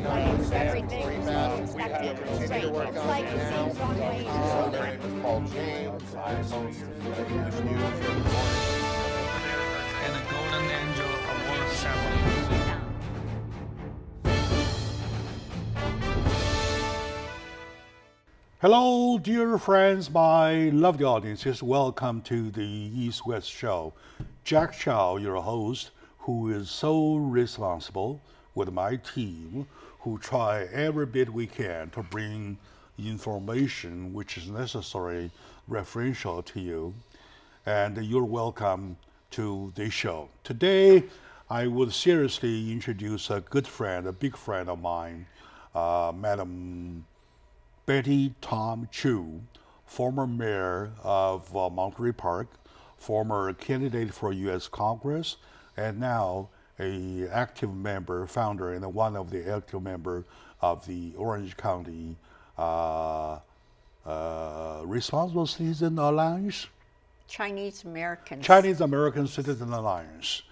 like everything's expected and straight. It's like it seems on way. My name is Paul James. I host English News every morning. And the Golden Angel Award ceremony. Hello, dear friends, my lovely audiences. Welcome to the East-West Show. Jack Chow, your host, who is so responsible with my team, who try every bit we can to bring information which is necessary, referential to you. And you're welcome to this show. Today, I would seriously introduce a good friend, a big friend of mine, Madam Betty Tom Chu, former mayor of Monterey Park, former candidate for U.S. Congress, and now an active member, founder, and one of the active members of the Orange County Responsible Citizen Alliance? Chinese American Citizen Alliance.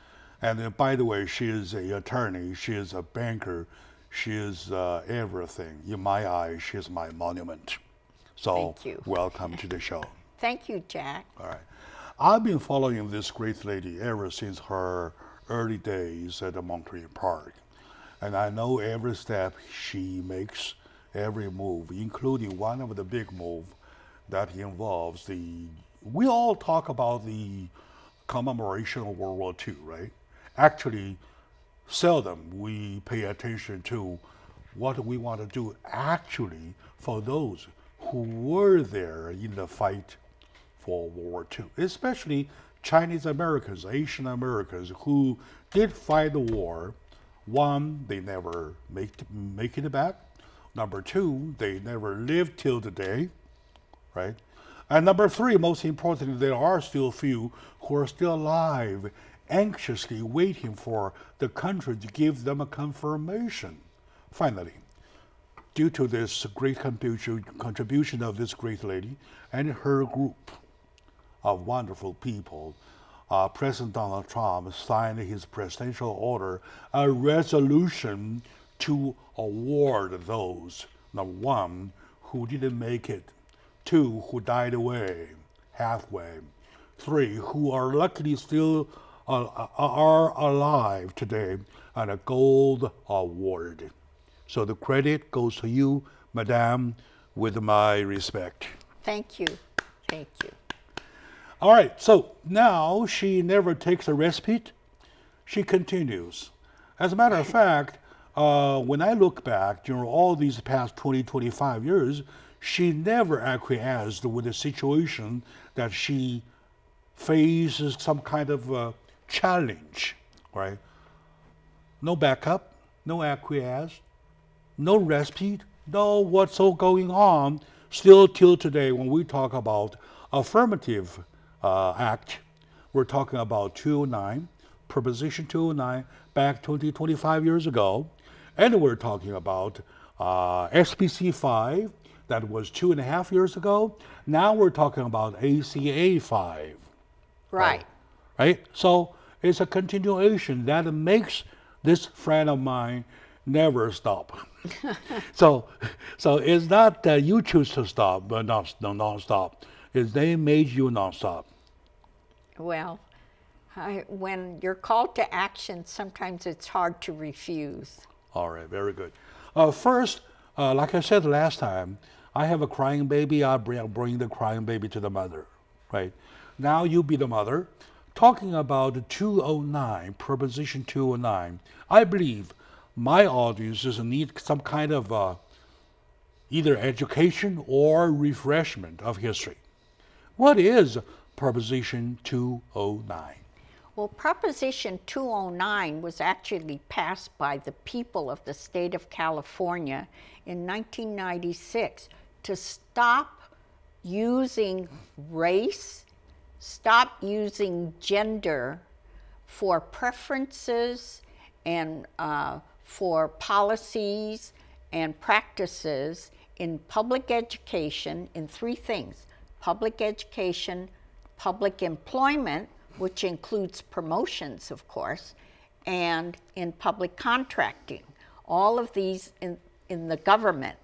And by the way, she is an attorney, she is a banker, she is everything. In my eyes, she is my monument. So, thank you. Welcome to the show. Thank you, Jack. All right. I've been following this great lady ever since her early days at the Monterey Park. And I know every step she makes, every move, including one of the big moves that involves we all talk about the commemoration of World War II, right? Actually, seldom we pay attention to what we want to do actually for those who were there in the fight for World War II, especially Chinese Americans, Asian Americans who did fight the war. One, they never make it back. Number two, they never lived till today, right? And number three, most importantly, there are still few who are still alive, anxiously waiting for the country to give them a confirmation. Finally, due to this great contribution of this great lady and her group of wonderful people, President Donald Trump signed his presidential order, a resolution to award those, number one, who didn't make it, two, who died away halfway, three, who are luckily still are alive today, and a gold award. So the credit goes to you, Madame, with my respect. Thank you. Thank you. All right, so now she never takes a respite. She continues. As a matter of fact, when I look back during all these past 20, 25 years, she never acquiesced with a situation that she faces some kind of challenge, right? No backup, no acquiesce, no respite, no what's all going on. Still till today, when we talk about affirmative act, we're talking about 209, Proposition 209, back 20, 25 years ago. And we're talking about SPC 5, that was 2.5 years ago. Now we're talking about ACA 5. Right. Right? So it's a continuation that makes this friend of mine never stop. so it's not that you choose to stop, but non-stop. It's they made you non-stop. Well, when you're called to action, sometimes it's hard to refuse. All right, very good. First, like I said last time, I have a crying baby. I bring the crying baby to the mother, right? Now you be the mother. Talking about 209, Proposition 209, I believe my audiences need some kind of either education or refreshment of history. What is Proposition 209? Well, Proposition 209 was actually passed by the people of the state of California in 1996 to stop using race, stop using gender for preferences and for policies and practices in public education in three things: public education, public employment, which includes promotions, of course, and in public contracting. all of these in the government.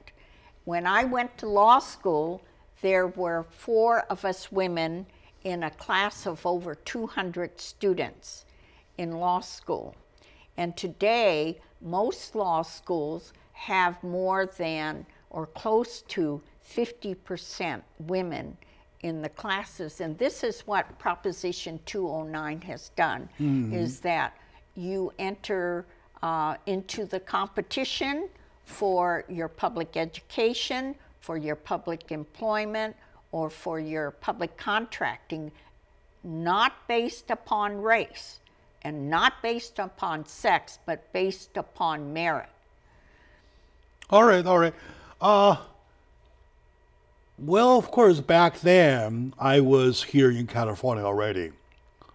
When I went to law school, there were 4 of us women in a class of over 200 students in law school. And today, most law schools have more than or close to 50% women in the classes. And this is what Proposition 209 has done, is that you enter into the competition for your public education, for your public employment, or for your public contracting, not based upon race and not based upon sex, but based upon merit. All right, all right. Well, of course, back then, I was here in California already,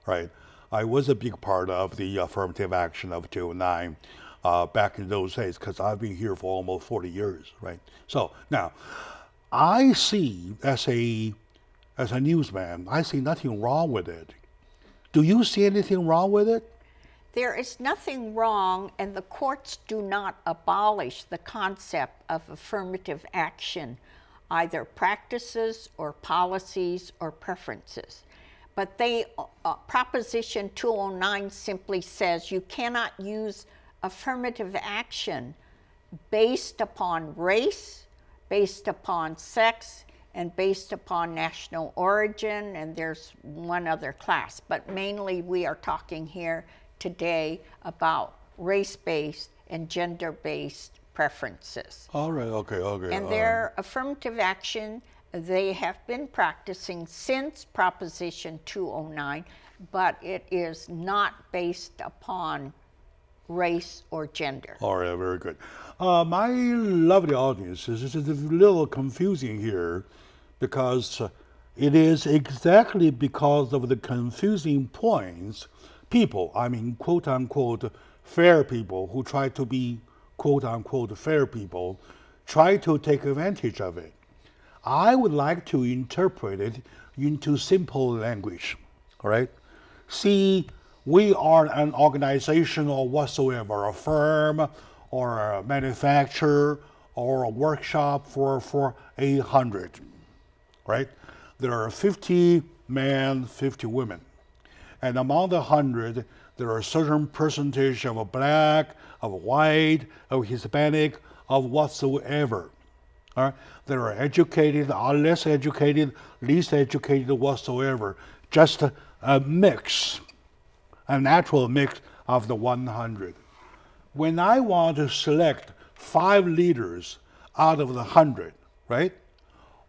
right? I was a big part of the affirmative action of 2009 back in those days, because I've been here for almost 40 years, right? So now, I see, as a newsman, I see nothing wrong with it. Do you see anything wrong with it? There is nothing wrong, and the courts do not abolish the concept of affirmative action, either practices or policies or preferences. But Proposition 209 simply says you cannot use affirmative action based upon race, based upon sex, and based upon national origin, and there's one other class. But mainly we are talking here today about race-based and gender-based preferences. All right, okay, okay. And their affirmative action, they have been practicing since Proposition 209, but it is not based upon race or gender. All right, very good. My lovely audience, this is a little confusing here because it is exactly because of the confusing points people, I mean, quote unquote, fair people who try to be, quote unquote, fair people, try to take advantage of it. I would like to interpret it into simple language, all right? See, we are an organization or whatsoever, a firm or a manufacturer or a workshop for 800, right? There are 50 men, 50 women. And among the 100, there are a certain percentage of black, of white, of Hispanic, of whatsoever. All right? There are educated, are less educated, least educated whatsoever. Just a mix, a natural mix of the 100. When I want to select 5 leaders out of the 100, right?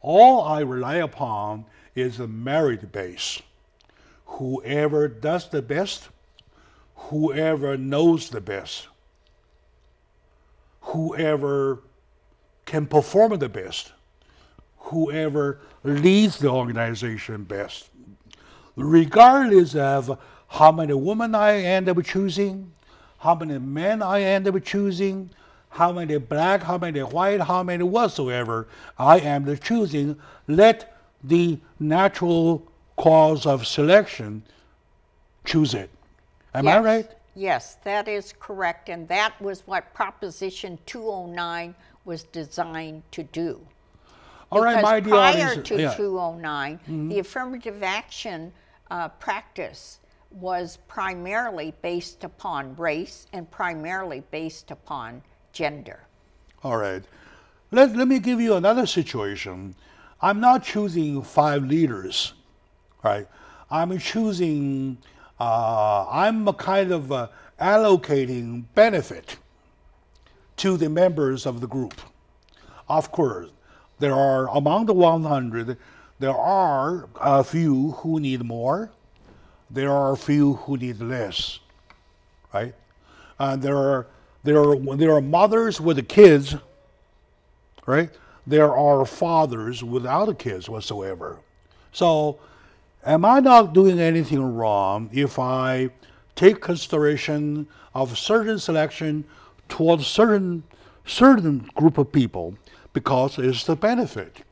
All I rely upon is a merit base. Whoever does the best, whoever knows the best, whoever can perform the best, whoever leads the organization best. Regardless of how many women I end up choosing, how many men I end up choosing, how many black, how many white, how many whatsoever I am choosing, let the natural cause of selection choose it. Am I right? Yes, that is correct. And that was what Proposition 209 was designed to do. All right, my dear prior audience, to 209, the affirmative action practice was primarily based upon race and primarily based upon gender. All right. Let me give you another situation. I'm not choosing 5 leaders, right? I'm choosing, I'm kind of allocating benefit to the members of the group. Of course, there are, among the 100, there are a few who need more. There are a few who need less, right? And there are mothers with the kids, right? There are fathers without kids whatsoever. So, am I not doing anything wrong if I take consideration of certain selection towards certain group of people because it's the benefit?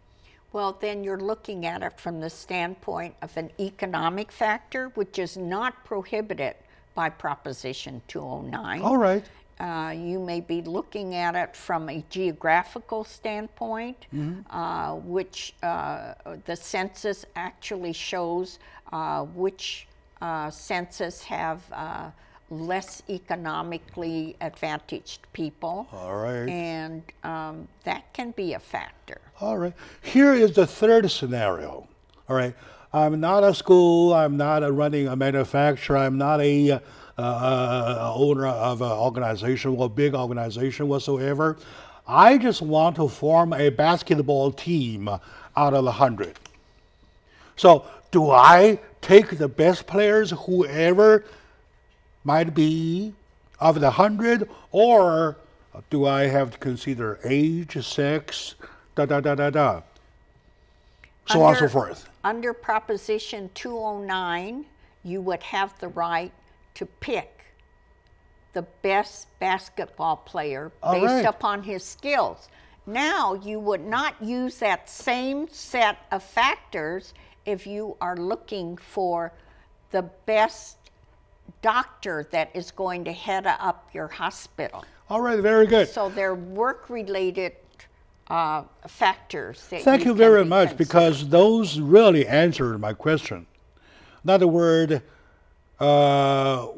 Well, then you're looking at it from the standpoint of an economic factor, which is not prohibited by Proposition 209. All right. you may be looking at it from a geographical standpoint, which the census actually shows which census have less economically advantaged people. All right. And that can be a factor. All right. Here is the third scenario. All right. I'm not a school. I'm not running a manufacturer. I'm not a owner of an organization or big organization whatsoever. I just want to form a basketball team out of 100. So do I take the best players, whoever might be, of the 100, or do I have to consider age, sex, so on and so forth? Under Proposition 209, you would have the right to pick the best basketball player based upon his skills. Now, you would not use that same set of factors if you are looking for the best doctor that is going to head up your hospital. All right, very good. So they're work-related factors. That Thank you very much, because those really answered my question. In other words,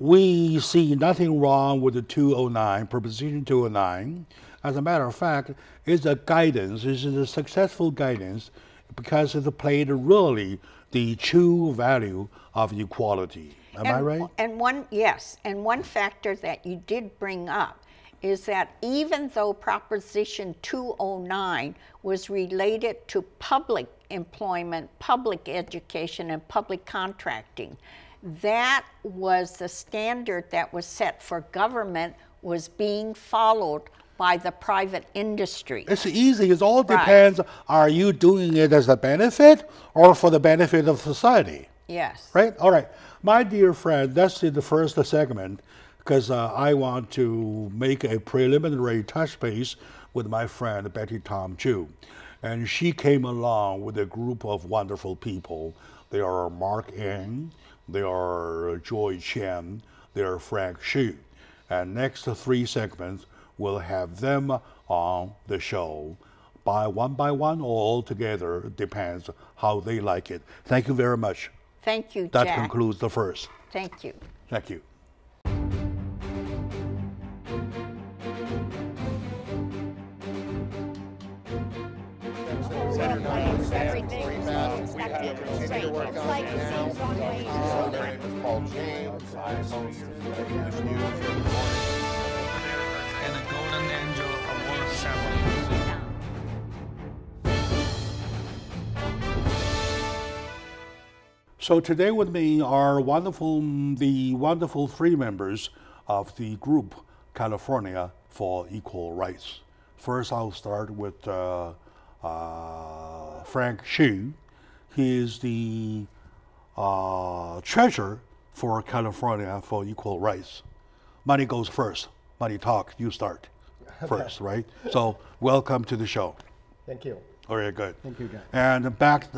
we see nothing wrong with the 209, Proposition 209. As a matter of fact, it's a guidance, it's a successful guidance, because it played really the true value of equality. Am I right? And one factor that you did bring up is that even though Proposition 209 was related to public employment, public education, and public contracting, that was the standard that was set for government was being followed by the private industry. It's easy. It all depends, are you doing it as a benefit or for the benefit of society? Yes. Right? All right. My dear friend, that's the first segment, because I want to make a preliminary touch base with my friend Betty Tom Chu. And she came along with a group of wonderful people. They are Marc Ng, they are Joy Chen, they are Frank Xu. And next 3 segments, we'll have them on the show by one, all together. Depends how they like it. Thank you very much. Thank you, That Jack. concludes the first. Thank you. Thank you. Senator Brown stands rebound. We have to continue to work on it now. Our name is Paul James. I saw English News. And the Golden Angel Award ceremony. So today with me are the wonderful 3 members of the group California for Equal Rights. First, I'll start with Frank Xu. He is the treasurer for California for Equal Rights. Money goes first. Money talk. You start first, right? So welcome to the show. Thank you. Very good. Thank you, Jack. And back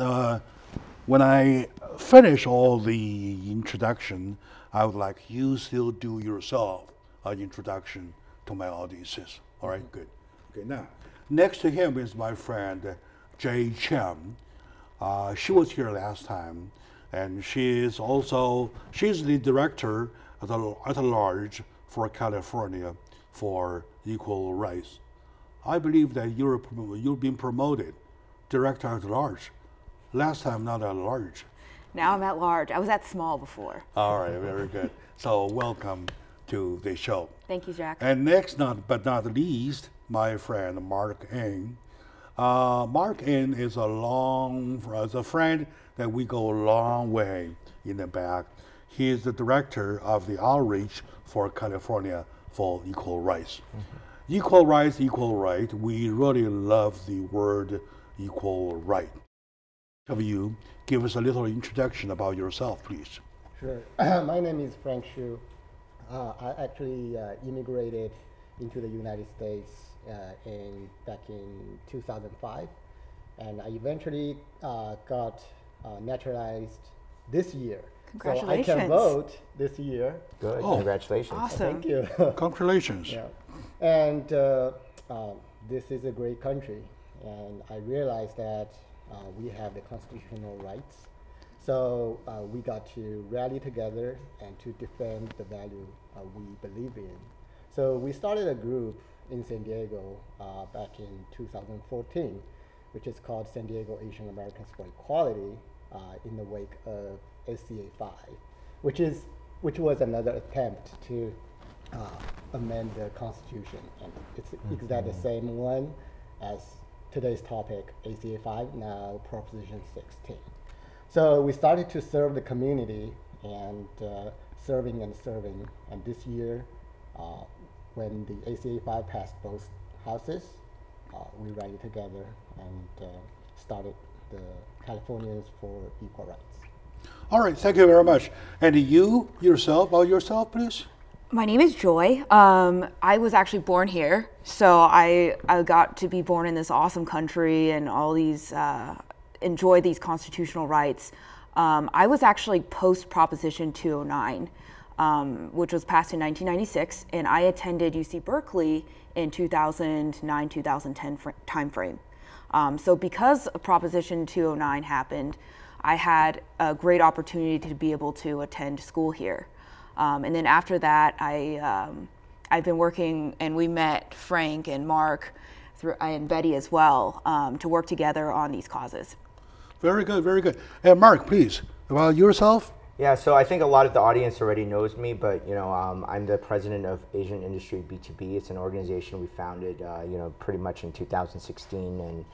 when I finish all the introduction, I would like you still do yourself an introduction to my audiences. All right, good. Okay, now, next to him is my friend Jay Chen. She was here last time, and she's the director at large for California for Equal Rights. I believe that you've been promoted director at large. Last time, not at large. Now I'm at large. I was at small before. All right, very good. So welcome to the show. Thank you, Jack. And next, but not least, my friend Marc Ng. Marc Ng is a friend that we go a long way in the back. He is the director of the outreach for California for Equal Rights. Mm-hmm. Equal rights, equal right. We really love the word equal right. Of you, give us a little introduction about yourself, please. Sure. My name is Frank Xu. I actually immigrated into the United States back in 2005, and I eventually got naturalized this year. So I Congratulations. can vote this year. Good. Oh. Congratulations. Awesome. Thank you. Congratulations. Yeah. And this is a great country. And I realized that we have the constitutional rights. So we got to rally together and to defend the value we believe in. So we started a group in San Diego back in 2014, which is called San Diego Asian Americans for Equality, in the wake of ACA 5, which was another attempt to amend the Constitution. And it's exactly the same one as today's topic, ACA 5, now Proposition 16. So we started to serve the community and serving. And this year, when the ACA 5 passed both houses, we rallied together and started the Californians for Equal Rights. All right, thank you very much. And you yourself, about yourself, please? My name is Joy. I was actually born here, so I got to be born in this awesome country and all these enjoy these constitutional rights. I was actually post Proposition 209, which was passed in 1996, and I attended UC Berkeley in 2009-2010 timeframe. So because Proposition 209 happened, I had a great opportunity to be able to attend school here. And then after that, I've been working, and we met Frank and Marc and Betty as well to work together on these causes. Very good, very good. And Marc, please, about yourself? Yeah, so I think a lot of the audience already knows me, but I'm the president of Asian Industry B2B. It's an organization we founded, pretty much in 2016, and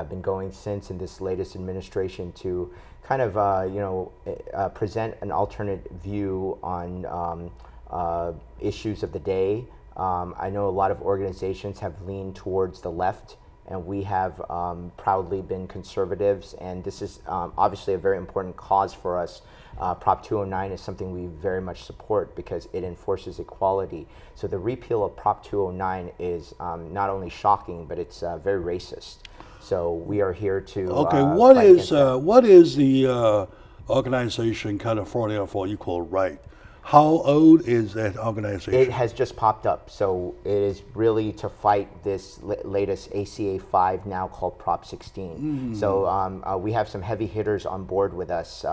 been going since in this latest administration to kind of, present an alternate view on issues of the day. I know a lot of organizations have leaned towards the left, and we have proudly been conservatives, and this is obviously a very important cause for us. Prop 209 is something we very much support because it enforces equality. So the repeal of Prop 209 is not only shocking, but it's very racist. So we are here to Okay, fight what is the organization California for Equal Right? How old is that organization? It has just popped up, so it is really to fight this latest ACA 5, now called Prop 16. So we have some heavy hitters on board with us.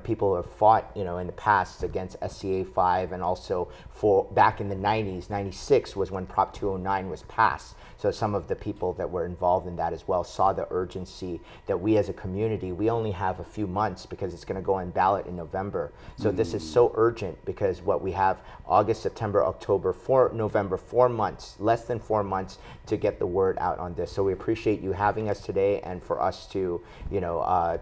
People who have fought, in the past against SCA 5, and also for back in the 90s, 96 was when Prop 209 was passed. So some of the people that were involved in that as well saw the urgency that we as a community, we only have a few months because it's going to go on ballot in November. So this is so urgent because what we have August, September, October, November, 4 months, less than 4 months to get the word out on this. So we appreciate you having us today and for us to,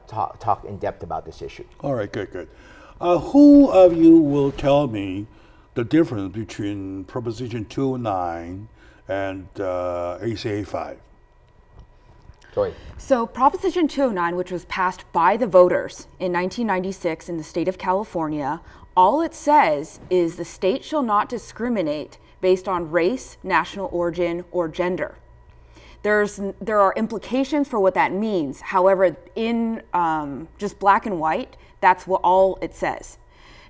talk in depth about this issue. All right, good, good. Who of you will tell me the difference between Proposition 209 and ACA 5? Joy. So Proposition 209, which was passed by the voters in 1996 in the state of California, all it says is the state shall not discriminate based on race, national origin, or gender. There are implications for what that means. However, in just black and white, that's what all it says.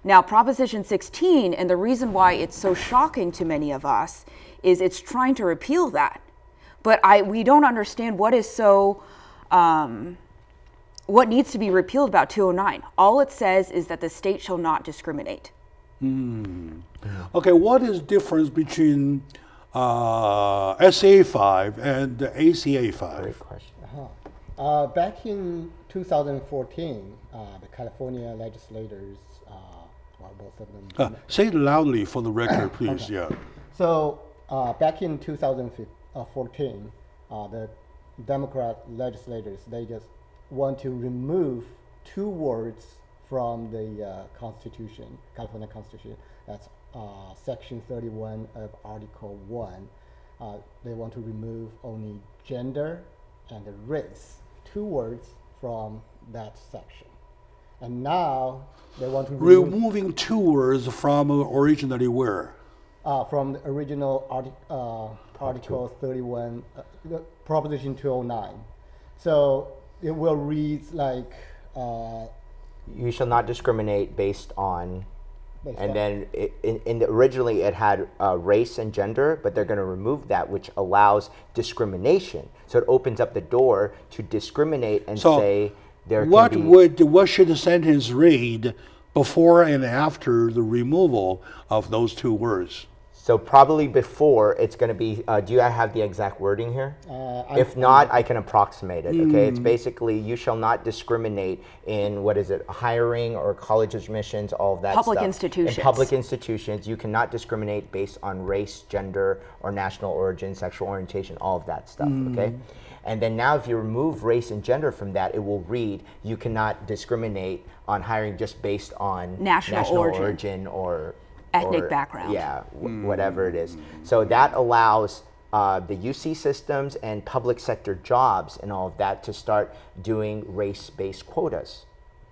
Now, Proposition 16, and the reason why it's so shocking to many of us, is it's trying to repeal that. But we don't understand what is so, what needs to be repealed about 209. All it says is that the state shall not discriminate. Okay, what is the difference between SA 5 and ACA 5? Great question. Back in 2014, the California legislators, both of them. Say it loudly for the record, please. Okay. Yeah. So back in 2014, the Democrat legislators, they just want to remove 2 words from the Constitution, California Constitution. That's Section 31 of Article 1. They want to remove only gender and race, 2 words from that section. And now they want to Removing 2 words from originally where? From the original Article 31, Proposition 209. So it will read like You shall not discriminate based on, Based and on- then originally it had race and gender, but they're going to remove that, which allows discrimination. So it opens up the door to discriminate and So say there what can be. what should the sentence read before and after the removal of those two words? So probably before it's going to be. Do you have the exact wording here? If not, I can approximate it. Okay, it's basically you shall not discriminate in what is it, hiring or college admissions, all of that Public stuff. institutions. In public institutions, you cannot discriminate based on race, gender, or national origin, sexual orientation, all of that stuff. Okay, and then now if you remove race and gender from that, it will read you cannot discriminate on hiring just based on National origin. or Ethnic background. Yeah, whatever it is. So that allows the UC systems and public sector jobs and all of that to start doing race-based quotas,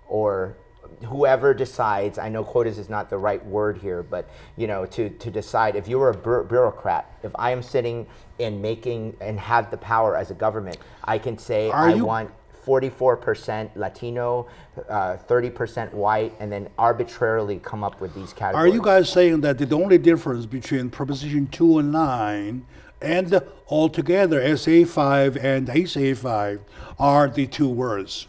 or whoever decides. I know quotas is not the right word here, but you know, to decide if you were a bureaucrat. If I am sitting and making and have the power as a government, I can say I want 44% Latino, 30% white, and then arbitrarily come up with these Are categories. you guys saying that the only difference between Proposition 2 and 9 and altogether SA5 and ACA5 are the two words?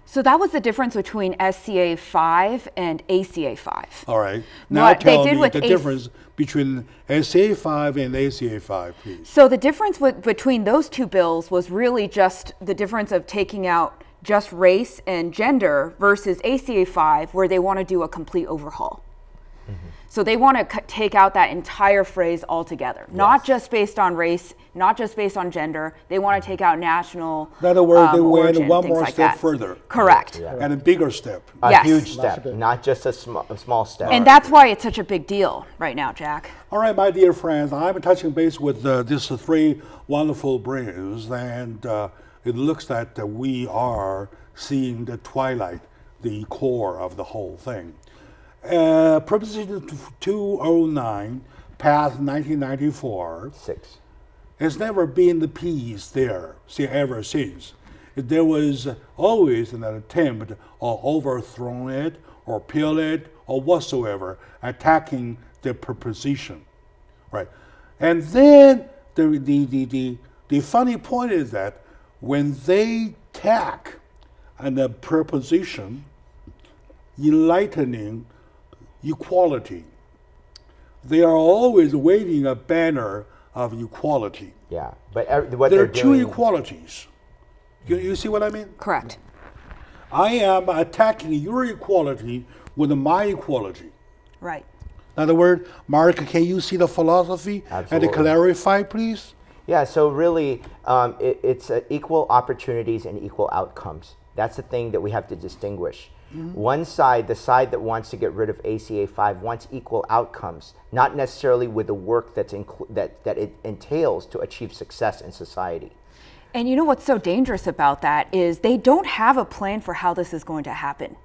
So that was the difference between SCA 5 and ACA 5. All right. Now What they tell did me with the difference between SA5 and ACA5, please. So the difference between those two bills was really just the difference of taking out just race and gender versus ACA 5, where they want to do a complete overhaul. So they want to take out that entire phrase altogether, not just based on race, not just based on gender. They want to take out national In other words, they went origin, one things more like step that. further. Correct. And a bigger step. A Yes. huge step, not just a small step. And that's why it's such a big deal right now, Jack. All right, my dear friends, I'm touching base with these three wonderful brains, and it looks that we are seeing the twilight, the core of the whole thing. Proposition 209, passed 1994. 6. There's never been the peace there ever since. There was always an attempt or overthrow it or peel it or whatsoever, attacking the proposition, right? And then the funny point is that when they tack on the proposition, enlightening equality, they are always waving a banner of equality. Yeah, but what There they're are two doing, equalities. You see what I mean? Correct. I am attacking your equality with my equality. Right. In other words, Marc, can you see the philosophy Absolutely. and clarify, please? Yeah, so really, it's equal opportunities and equal outcomes. That's the thing that we have to distinguish. One side, the side that wants to get rid of ACA 5, wants equal outcomes, not necessarily with the work that it entails to achieve success in society. And you know what's so dangerous about that is they don't have a plan for how this is going to happen.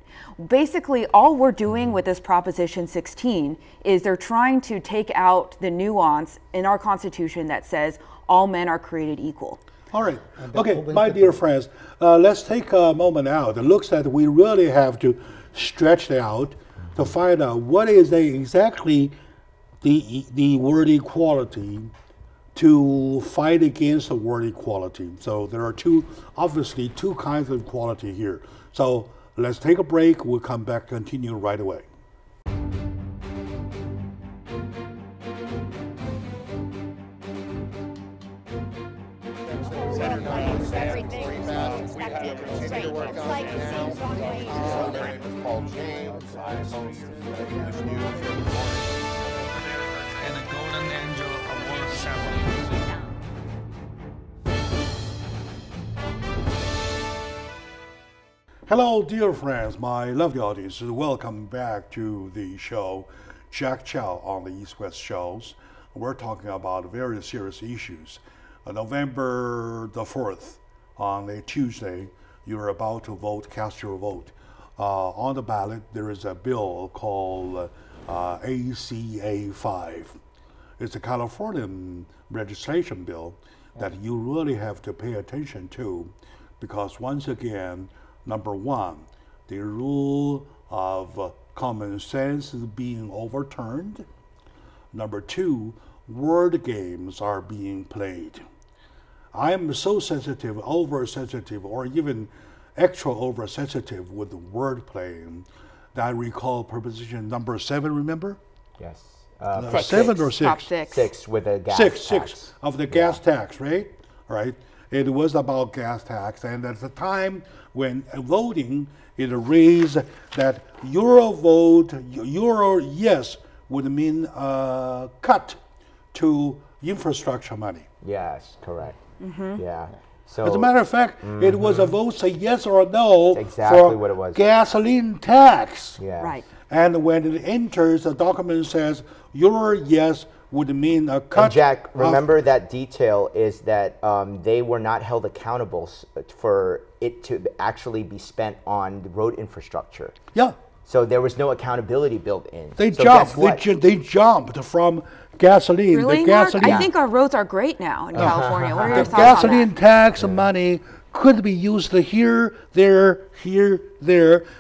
Basically, all we're doing with this Proposition 16 is they're trying to take out the nuance in our Constitution that says all men are created equal. All right. Okay, my dear friends, let's take a moment out. It looks like we really have to stretch it out to find out what is exactly the word equality to fight against the word equality. So there are obviously two kinds of equality here. So let's take a break. We'll come back, continue right away. Everything perspective straight. It's like the same wrong way. My name is Paul James. I'm English news here in And a Golden Angel Award ceremony. Hello, dear friends, my lovely audience. Welcome back to the show, Jack Chow on the East West shows. We're talking about very serious issues. November the 4th, on a Tuesday, you're about to vote, cast your vote. On the ballot, there is a bill called ACA 5. It's a Californian registration bill that you really have to pay attention to, because once again, number one, the rule of common sense is being overturned. Number two, word games are being played. I am so sensitive, oversensitive, or even extra oversensitive with the word playing that I recall proposition number 7, remember? Yes. 7 or 6? Top 6. 6 with a gas Six tax. of the gas tax, right? All right. It was about gas tax, and at the time when voting, it raised that your vote, your yes, would mean a cut to infrastructure money. Yes, correct. Yeah. So As a matter of fact, it was a vote say yes or no That's exactly for what it was. gasoline tax. yeah. Right. And when it enters, the document says your yes would mean a cut. And Jack, of- remember that detail is that they were not held accountable for it to actually be spent on the road infrastructure. Yeah. So there was no accountability built in. They So jumped. guess what? They jumped from gasoline. Really, the Mark? gasoline, I think our roads are great now in California. What are your the thoughts on gasoline that? tax money could be used here, there,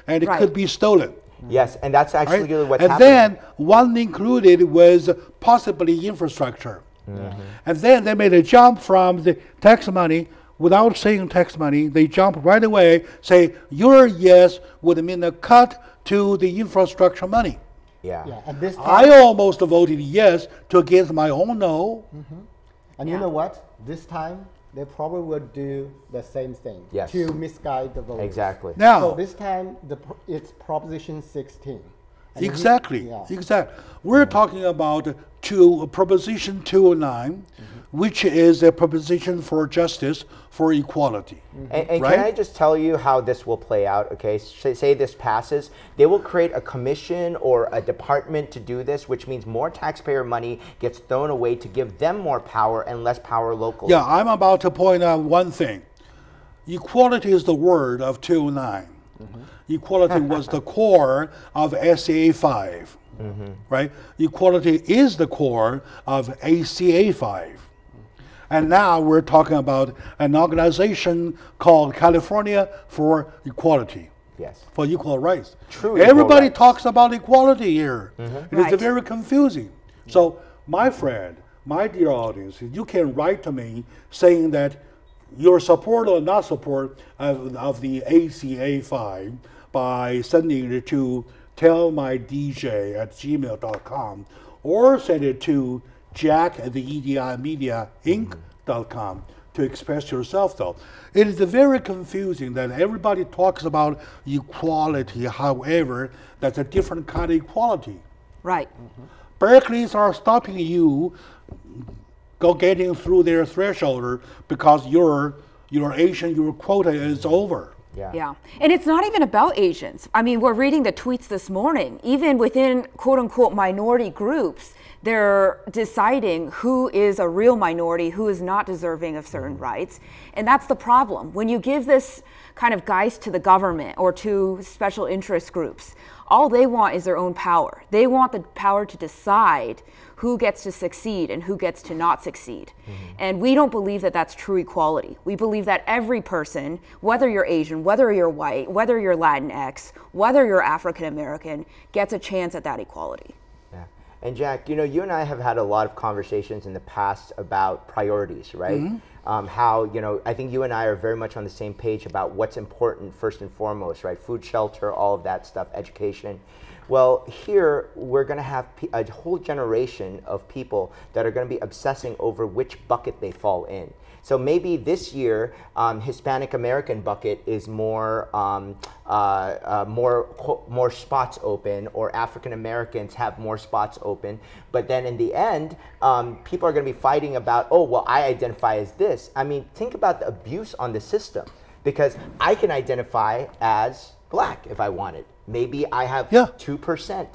and it Right. could be stolen. Yes, and that's actually Right? what's And happening. then one included was possibly infrastructure. And then they made a jump from the tax money without saying tax money. They jump right away, say your yes would mean a cut to the infrastructure money. Yeah. Yeah, and this time, I almost voted yes to against my own no. and you know what? This time, they probably would do the same thing Yes. to misguide the voters. Exactly. Now, So this time, it's Proposition 16. And exactly, yeah. exactly. We're talking about Proposition 209, which is a proposition for justice, for equality. And Right? can I just tell you how this will play out? Okay, say this passes, they will create a commission or a department to do this, which means more taxpayer money gets thrown away to give them more power and less power locally. Yeah, I'm about to point out one thing. Equality is the word of 209. Equality was the core of SCA 5, right? Equality is the core of ACA 5. And now we're talking about an organization called California for Equality, Yes. for equal rights. True equal Everybody rights. talks about equality here. It is Right. very confusing. So, my friend, my dear audience, you can write to me saying that your support or not support of the ACA 5 by sending it to tellmydj@gmail.com or send it to jack@theedimediainc.com to express yourself, though. It is very confusing that everybody talks about equality. However, that's a different kind of equality. Right. Berkeley's are stopping you getting through their threshold because your Asian, your quota is over. Yeah. Yeah. And it's not even about Asians. I mean, we're reading the tweets this morning. Even within quote unquote minority groups, they're deciding who is a real minority, who is not deserving of certain rights. And that's the problem. When you give this kind of guise to the government or to special interest groups, all they want is their own power. They want the power to decide who gets to succeed and who gets to not succeed. And we don't believe that that's true equality. We believe that every person, whether you're Asian, whether you're white, whether you're Latinx, whether you're African American, gets a chance at that equality. Yeah. And Jack, you know, you and I have had a lot of conversations in the past about priorities, right? How, you know, I think you and I are very much on the same page about what's important first and foremost, right? Food, shelter, all of that stuff, education. Well, here we're going to have a whole generation of people that are going to be obsessing over which bucket they fall in. So maybe this year, Hispanic American bucket is more spots open, or African Americans have more spots open. But then in the end, people are going to be fighting about, oh, well, I identify as this. I mean, think about the abuse on the system, because I can identify as black if I wanted. Maybe I have 2%.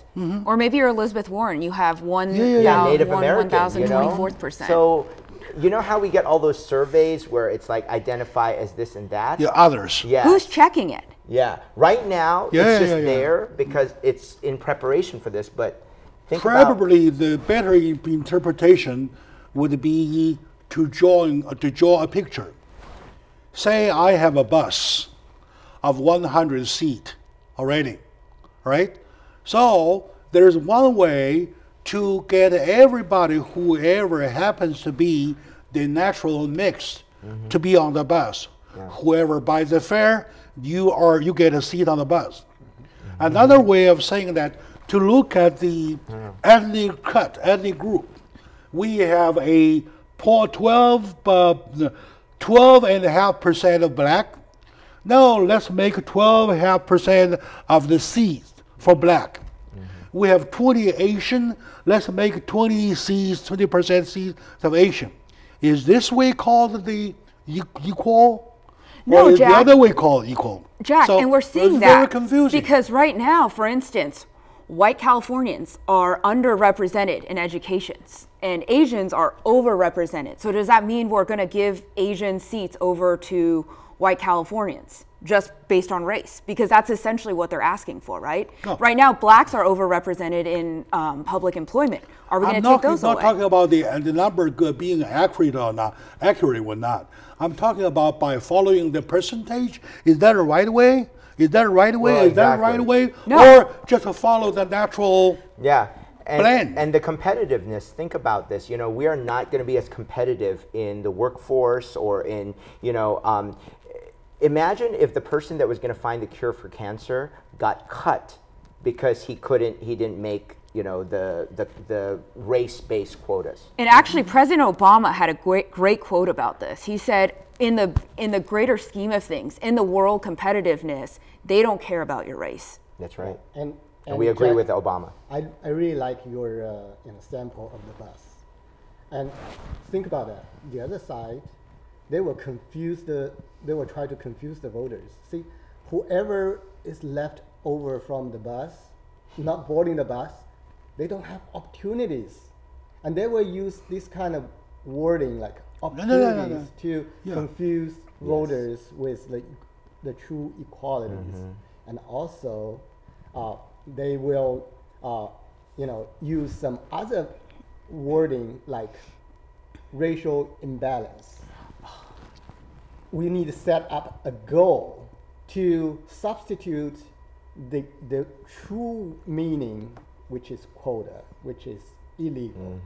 Or maybe you're Elizabeth Warren. You have Native American, 1,024th%. So, you know how we get all those surveys where it's like identify as this and that? Yeah, others. Yeah. Who's checking it? Yeah. Right now, it's just there because it's in preparation for this. But think Probably the better interpretation would be to draw a picture. Say I have a bus of 100 seats, already, right? So there's one way to get everybody, whoever happens to be the natural mix, to be on the bus. Whoever buys the fare, you get a seat on the bus. Another way of saying that, to look at the ethnic group, we have a 12.5% of black. Now let's make 12.5% of the seats for black. We have 20 Asian. Let's make 20% seats of Asian. Is this way called the equal? No, or Jack. The other way called equal? Jack, So and we're seeing it's that very confusing. because right now, for instance, white Californians are underrepresented in educations and Asians are overrepresented. So does that mean we're going to give Asian seats over to white Californians just based on race? Because that's essentially what they're asking for, right? No. Right now, blacks are overrepresented in public employment. Are we going to take those I'm away? not talking about the number being accurate or not. I'm talking about by following the percentage. Is that a right way? Is that a right way? Well, Is that a right exactly. way? No. Or just to follow the natural? Yeah. Blend. And the competitiveness, think about this, you know, we are not going to be as competitive in the workforce or in, you know, imagine if the person that was going to find the cure for cancer got cut because he didn't make, you know, the race-based quotas. And actually, President Obama had a great quote about this. He said, in the greater scheme of things, in the world competitiveness, they don't care about your race. That's right. And we agree Jack, with Obama. I really like your sample of the bus. And think about that. The other side, they will try to confuse the voters. See, whoever is left over from the bus, not boarding the bus, they don't have opportunities. And they will use this kind of wording like opportunities to confuse voters with the true equalities. And also, they will use some other wording like racial imbalance. We need to set up a goal to substitute the true meaning, which is quota, which is illegal,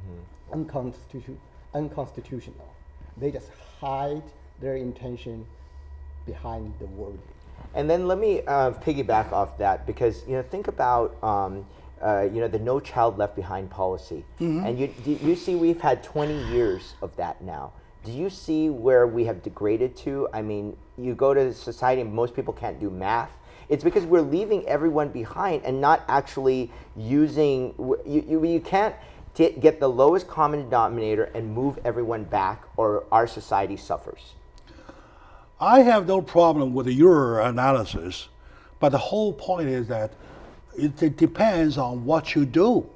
unconstitutional. They just hide their intention behind the wording. And then let me piggyback off that, because, you know, think about you know, the No Child Left Behind policy. And you see we've had 20 years of that now. Do you see where we have degraded to? I mean, you go to society and most people can't do math. It's because we're leaving everyone behind and not actually using, you can't get the lowest common denominator and move everyone back, or our society suffers. I have no problem with your analysis, but the whole point is that it depends on what you do.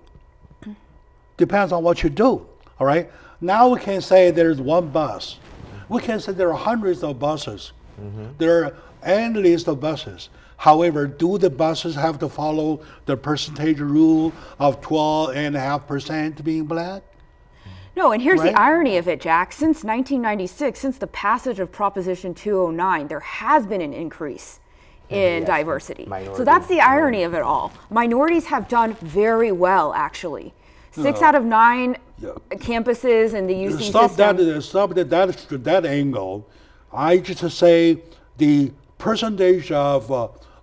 Depends on what you do, all right? Now we can say there's one bus. We can say there are hundreds of buses. There are endless of buses. However, do the buses have to follow the percentage rule of 12.5% being black? No, and here's Right? the irony of it, Jack. Since 1996, since the passage of Proposition 209, there has been an increase in diversity. So that's the irony of it all. Minorities have done very well, actually. 6 out of 9 campuses in the UC system. Stop that angle. I just say the percentage of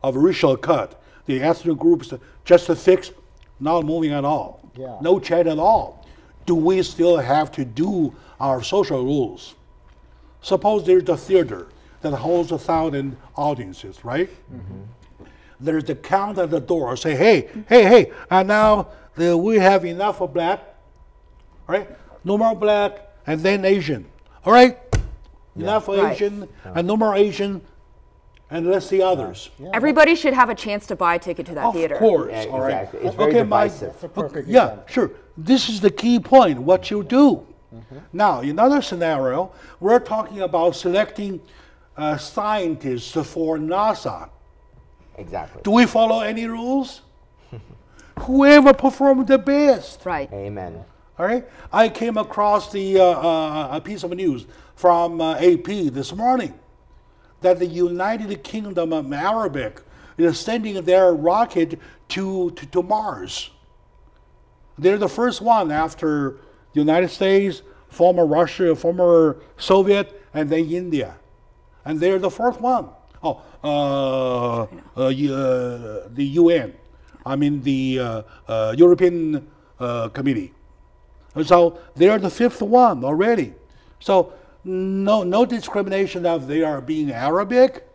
racial cut, the ethnic groups just fixed, not moving at all. Yeah. No change at all. Do we still have to do our social rules? Suppose there's a theater that holds 1,000 audiences, right? There's the count at the door, say, hey, and now we have enough of black, right? No more black, and then Asian, all right? Enough for Right. Asian, and no more Asian, and let's see others. Everybody should have a chance to buy a ticket to that Of theater. course, Yeah, all right. exactly. It's very divisive. That's a perfect Yeah, example. sure. This is the key point, what you do. Now, in another scenario, we're talking about selecting scientists for NASA. Exactly. Do we follow any rules? Whoever performed the best. Right. Amen. All right. I came across a piece of news from AP this morning that the United Kingdom of Arabic is sending their rocket to Mars. They're the first one after the United States, former Russia, former Soviet, and then India. And they're the fourth one. The UN, I mean the European Committee. So they're the fifth one already. So no discrimination of they are being Arabic.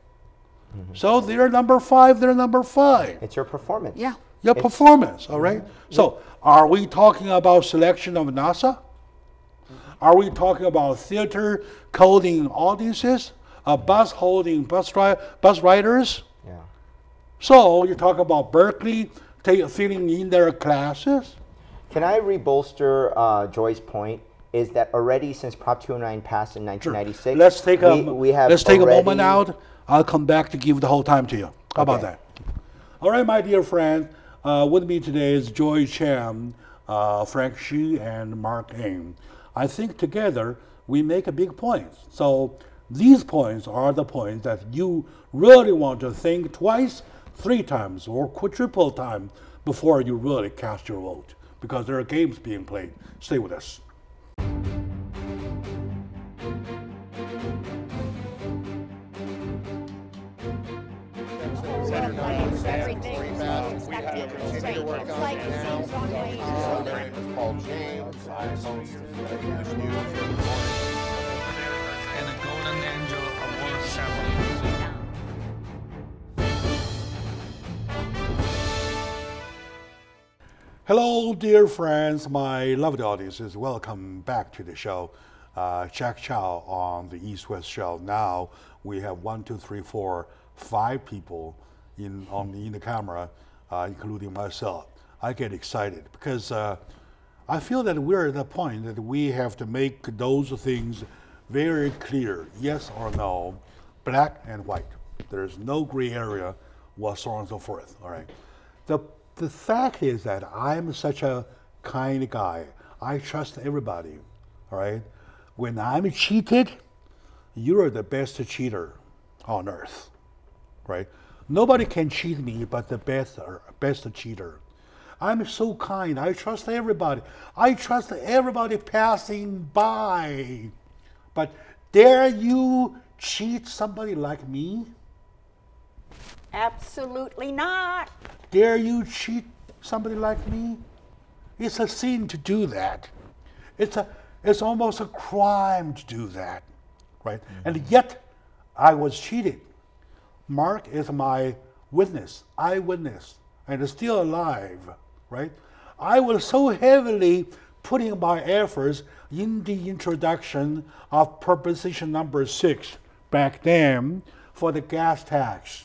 So they're number five, they're number five. It's your performance. Yeah. Your performance, all right? So are we talking about selection of NASA? Are we talking about theater coding audiences? Bus riders? Yeah. So you talk about Berkeley filling in their classes? Can I rebolster Joy's point? Is that already since Prop 209 passed in 1996? Sure. Let's take a moment out. I'll come back to give the whole time to you. How about that? All right, my dear friend. With me today is Joy Chen, Frank Xu, and Marc. I think together we make a big point. So these points are the points that you really want to think twice, 3 times, or quadruple time before you really cast your vote, because there are games being played. Stay with us. My name is Paul James. I host English News every morning. And a Golden Angel Award ceremony. Hello, dear friends, my lovely audiences. Welcome back to the show. Jack Chow on the East West Show. Now we have 1, 2, 3, 4, 5 people in the camera, including myself. I get excited because I feel that we're at the point that we have to make those things very clear, yes or no, black and white. There's no gray area, so on and so forth. All right. The fact is that I'm such a kind guy. I trust everybody. All right. When I'm cheated, you're the best cheater on earth. Right. Nobody can cheat me but the best cheater. I'm so kind. I trust everybody. I trust everybody passing by. But dare you cheat somebody like me? Absolutely not. Dare you cheat somebody like me? It's a sin to do that. It's almost a crime to do that, right? And yet, I was cheated. Marc is my witness, eyewitness, and is still alive, right? I was so heavily putting my efforts in the introduction of proposition number 6 back then for the gas tax.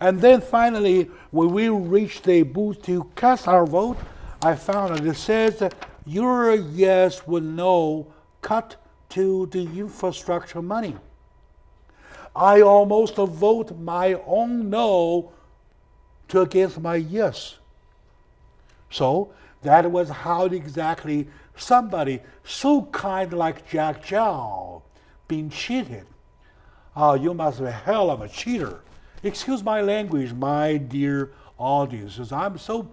And then finally, when we reached the booth to cast our vote, I found that it says that your yes with no cut to the infrastructure money. I almost vote my own no to against my yes. So that was how exactly somebody so kind like Jack Chow being cheated. Oh, you must be a hell of a cheater. Excuse my language, my dear audiences. I'm so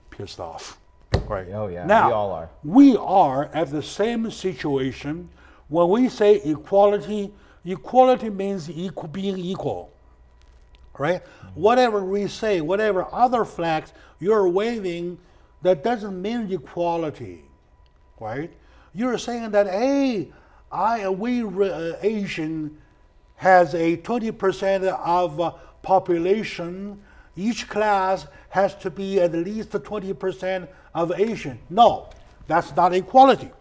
pissed off. Right. Oh yeah, now, we all are. We are at the same situation when we say equality. Equality means being equal. Right? Whatever we say, whatever other flags you're waving, that doesn't mean equality. Right? You're saying that, hey, Asian has a 20% of population. Each class has to be at least 20% of Asian. No, that's not equality.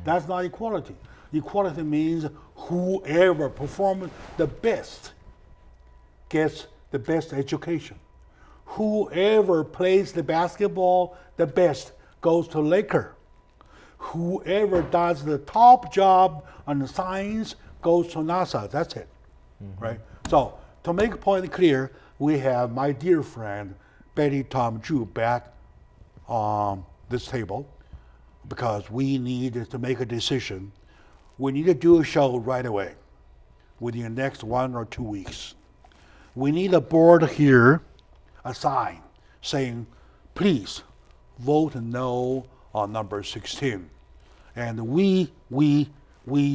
That's not equality. Equality means whoever performs the best gets the best education. Whoever plays the basketball the best goes to Laker. Whoever does the top job on the science goes to NASA. That's it, right? So to make a point clear, we have my dear friend Betty Tom Zhu back on this table because we need to make a decision. We need to do a show right away within the next 1 or 2 weeks. we need a board here, a sign saying, please vote no on number 16. And we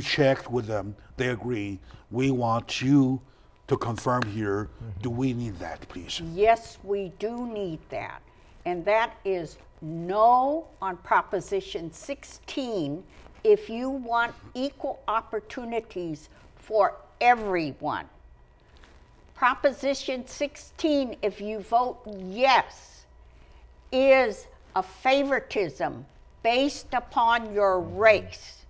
checked with them. They agree. We want you to confirm here. Do we need that, please? Yes, we do need that. And that is no on Proposition 16 if you want equal opportunities for everyone. Proposition 16, if you vote yes, is a favoritism based upon your race.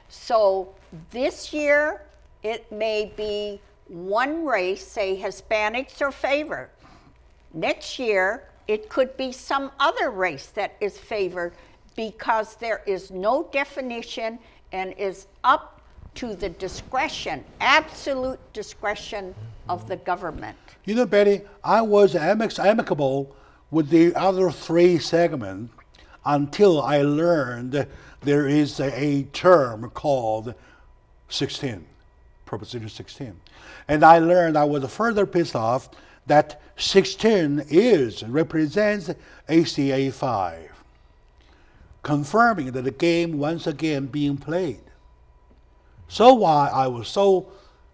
So this year, it may be one race, say Hispanics are favored. Next year, it could be some other race that is favored because there is no definition and is up to the discretion, absolute discretion of the government. You know, Betty, I was amicable with the other three segments until I learned there is a term called 16, Proposition 16. And I learned I was further pissed off that 16 represents ACA 5, confirming that the game once again being played. So why I was so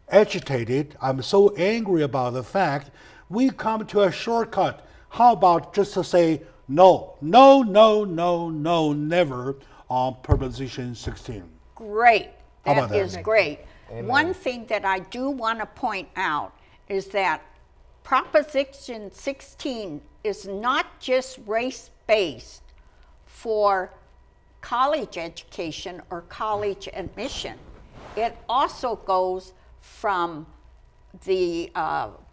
agitated, I'm so angry about the fact we come to a shortcut. How about just to say no, no, no, no, no, never on Proposition 16? Great. How about That is that? great. Amen. One thing that I do want to point out is that Proposition 16 is not just race-based for college education or college admission. It also goes from the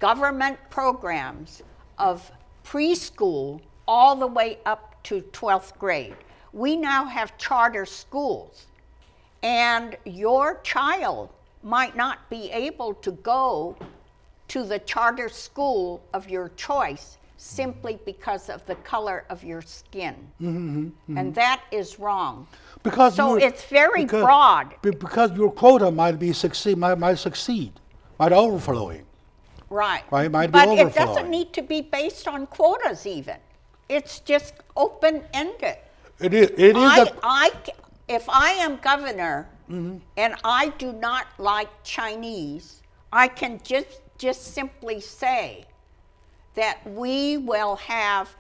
government programs of preschool all the way up to 12th grade. We now have charter schools, and your child might not be able to go to the charter school of your choice simply because of the color of your skin. And that is wrong. Because So it's very broad. Because your quota might succeed, might overflowing. Right. Right, might be But it doesn't overflowing. need to be based on quotas even. It's just open-ended. It is. If I am governor and I do not like Chinese, I can just simply say that we will have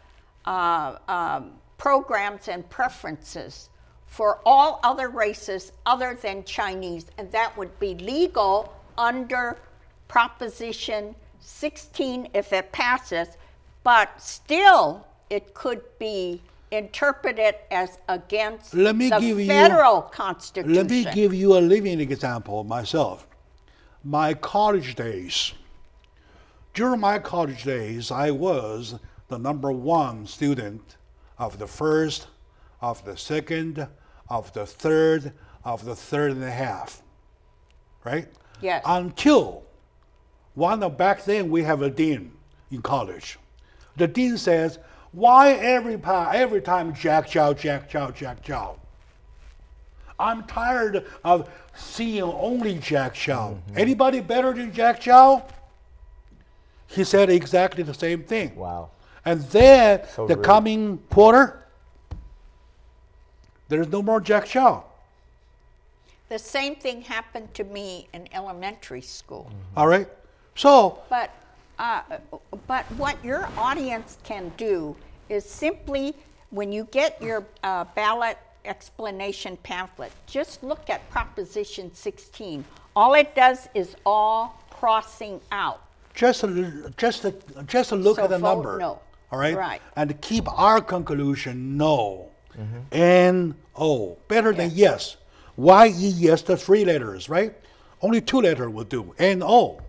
programs and preferences for all other races other than Chinese, and that would be legal under Proposition 16 if it passes, but still it could be interpreted as against the federal Constitution. Let me give you a living example myself. My college days. During my college days, I was the #1 student of the first, of the second, of the third and a half. Right? Yes. Until back then we have a dean in college. The dean says, why every time Jack Chow? I'm tired of seeing only Jack Chow. Anybody better than Jack Chow? He said exactly the same thing. Wow. And then So the rude. coming quarter, there's no more Jack Chow. The same thing happened to me in elementary school. All right? So, But what your audience can do is simply, when you get your ballot explanation pamphlet, just look at Proposition 16. All it does is all crossing out. just to look So at the vote number. no. All right? Right. And keep our conclusion no. N-O. Better than yes. Y-E, yes, the 3 letters, right? Only 2 letters will do. N-O.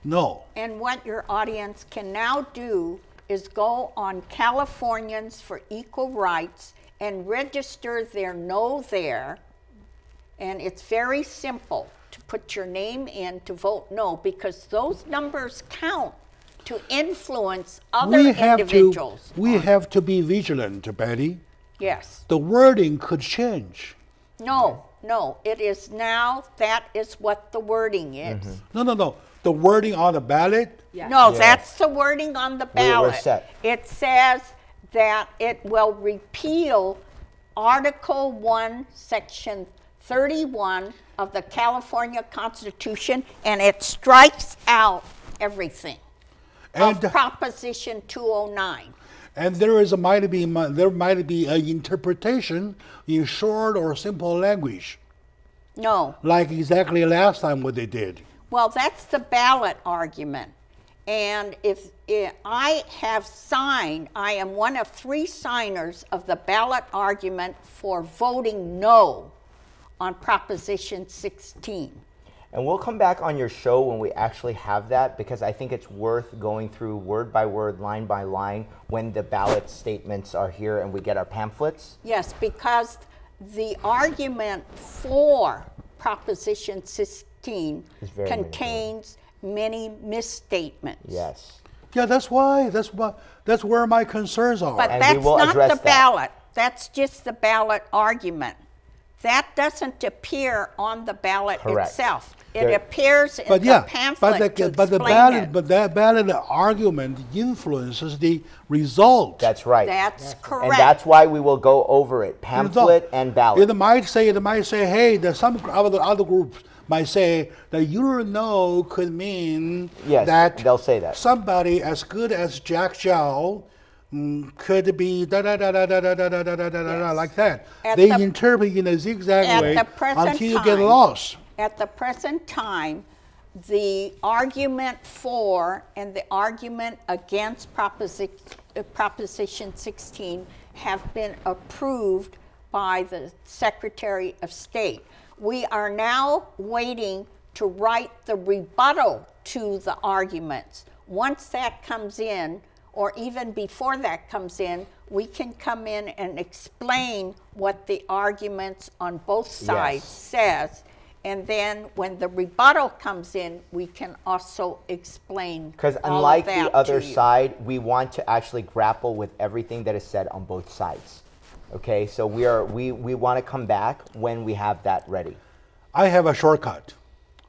No. And what your audience can now do is go on Californians for Equal Rights and register their no there. And it's very simple to put your name in to vote no, because those numbers count to influence other individuals. We have to be vigilant, Betty. Yes. The wording could change. No, it is now, that is what the wording is. No. the wording on the ballot? No, that's the wording on the ballot. set. It says that it will repeal Article 1, Section 31 of the California Constitution, and it strikes out everything of Proposition 209. And there might be an interpretation in short or simple language, No. like exactly last time what they did. Well, that's the ballot argument. And if I have signed, I am one of 3 signers of the ballot argument for voting no on Proposition 16. And we'll come back on your show when we actually have that, because I think it's worth going through word by word, line by line, when the ballot statements are here and we get our pamphlets. Yes, because the argument for Proposition 16 contains many misstatements. Yes. Yeah, that's why. That's where my concerns are. But And that's we will not address the that. ballot. That's just the ballot argument. That doesn't appear on the ballot Correct. itself. It There- appears in But the yeah, pamphlet to but the explain ballot, it. but that ballot argument influences the result. That's right. That's correct. And that's why we will go over it, pamphlet and ballot. It might say, hey, there's some other groups might say that your no could mean Yes, that they'll say that. somebody as good as Jack Zhao could be da da da da da da da da da da da like that. At They the- interpret in a zigzag at way the present until you get time- lost. At the present time, the argument for and the argument against Proposition 16 have been approved by the Secretary of State. We are now waiting to write the rebuttal to the arguments. Once that comes in, or even before that comes in, we can come in and explain what the arguments on both sides says. And then when the rebuttal comes in, we can also explain Because all unlike of that the other to you. side, we want to actually grapple with everything that is said on both sides. Okay, so we want to come back when we have that ready. I have a shortcut,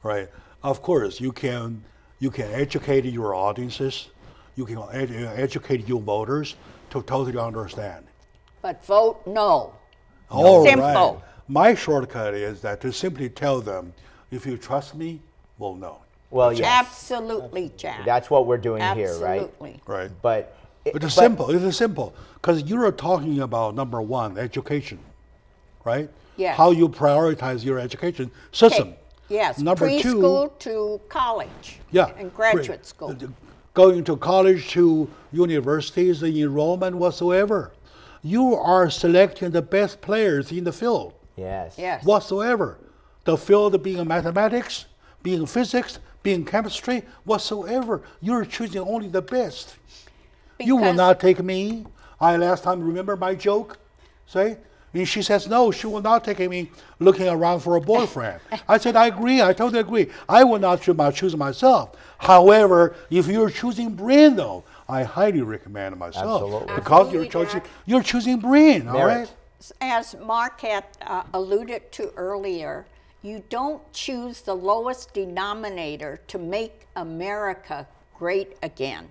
right? Of course, you can educate your audiences, you can educate your voters to totally understand. But vote no. All right. Simple. My shortcut is that to simply tell them, if you trust me, well, no. Well, yes, Absolutely, Jack. that's what we're doing here, right? Absolutely. Right. But It is simple. It is simple because you are talking about number one, education, right? Yes. How you prioritize your education system. Okay. Yes, Number preschool two, to college yeah, and graduate school. Going to college, to universities, the enrollment whatsoever. You are selecting the best players in the field yes, Yes. whatsoever. The field being mathematics, being physics, being chemistry, whatsoever. You're choosing only the best. You will Because- not take me. I last time remember my joke, say? And she says, no, she will not take me looking around for a boyfriend. I said, I agree, I totally agree. I will not choose myself. However, if you're choosing brain though, I highly recommend myself. Absolutely. Because Absolutely, you're choosing brain, all Merit. right? As Marc had alluded to earlier, you don't choose the lowest denominator to make America great again.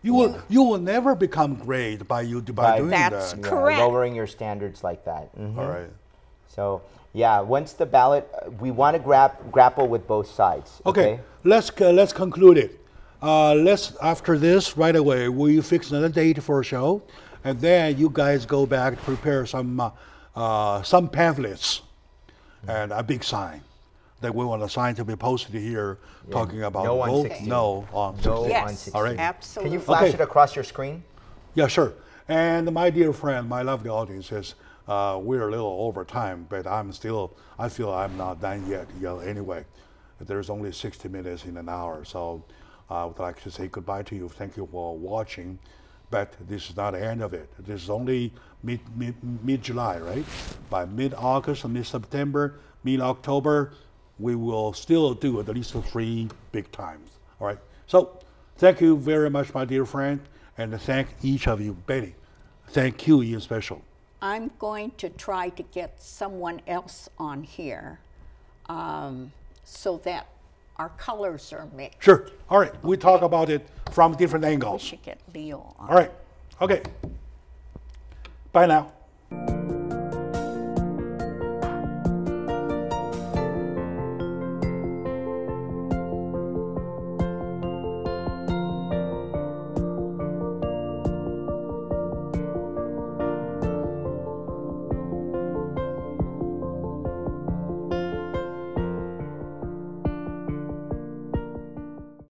You will never become great by doing That's that. Yeah, correct. lowering your standards like that. Mhm. All right. So yeah, once the ballot, we want to grapple with both sides. Okay, let's conclude it. Let's after this right away we fix another date for a show, and then you guys go back to prepare some pamphlets and a big sign that we want a sign to be posted here talking about No on vote 16. no on 16. No on Yes, 16. All right. absolutely. Can you flash Okay. it across your screen? Yeah, sure. And my dear friend, my lovely audience says we're a little over time, but I feel I'm not done yet. Anyway, there's only 60 minutes in an hour, so I would like to say goodbye to you. Thank you for watching, but this is not the end of it. This is only mid-July, right? By mid-August, mid-September, mid-October, we will still do at least 3 big times. All right. So thank you very much, my dear friend, and thank each of you, Betty. Thank you in special. I'm going to try to get someone else on here so that our colors are mixed. Sure. All right. We talk about it from different We angles. should get Leo on. All right. Okay. Bye now.